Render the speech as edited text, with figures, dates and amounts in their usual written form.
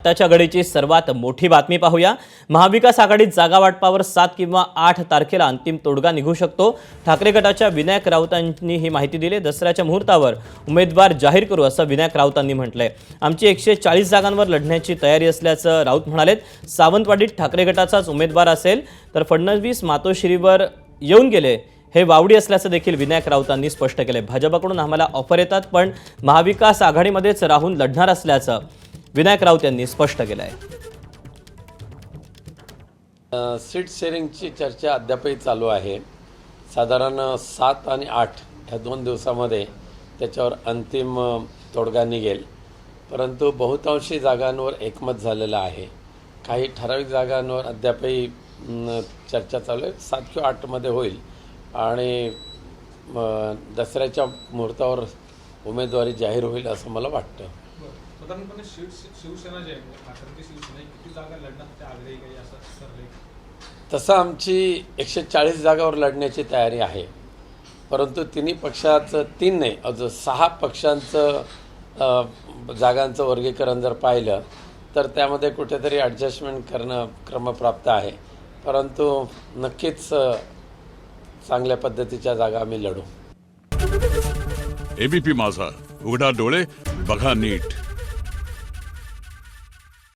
आताच्या घडीची सर्वात मोठी बातमी पाहूया। महाविकास आघाडीत जागा वाटपावर 7 किंवा 8 तारखेला अंतिम तोडगा निघू शकतो। ठाकरे गटाच्या विनायक राऊतांनी ही माहिती दिली। दसऱ्याच्या मुहूर्तावर उमेदवार जाहीर करू असं विनायक राऊतांनी म्हटलंय। आमची 140 जागांवर लढण्याची तयारी असल्याचं राऊत म्हणालेत। सावंतवाडीत ठाकरे गटाचाच उमेदवार असेल तर फडणवीस मातोश्रीवर येऊन गेले हे वावडी असल्याचं देखील विनायक राऊतांनी स्पष्ट केले। भाजपकडून आम्हाला ऑफर येतात पण महाविकास आघाडीमध्येच राहून लढणार असल्याचं विनायक राऊत यांनी स्पष्ट केलं आहे। सीट शेअरिंगची चर्चा अद्यापही चालू आहे। साधारण 7 आणि 8 ह्या 2 दिवसामध्ये त्याच्यावर अंतिम तोडगा निघेल, परंतु बहुतांशी जागांवर एकमत झालेलं आहे। काही ठराविक जागांवर अद्यापही चर्चा चालू आहे। 7 किंवा 8 मध्ये होईल आणि दसऱ्याच्या मुहूर्तावर उमेदवारी जाहीर होईल असं मला वाटतं। साधारणपणे शिवसेना जे आहे ठाकरेंची शिवसेना किती जागा लढणार त्या आग्रही काही असं ठरलंय? तसं आमची 140 जागावर लढण्याची तयारी आहे, परंतु तिन्ही पक्षाचं 3 नाही अजून 6 पक्षांचं जागांचं वर्गीकरण जर पाहिलं तर त्यामध्ये कुठेतरी ॲडजस्टमेंट करणं क्रमप्राप्त आहे, परंतु नक्कीच चांगल्या पद्धतीच्या जागा आम्ही लढू। एबीपी माझा, उघडा डोळे बघा नीट।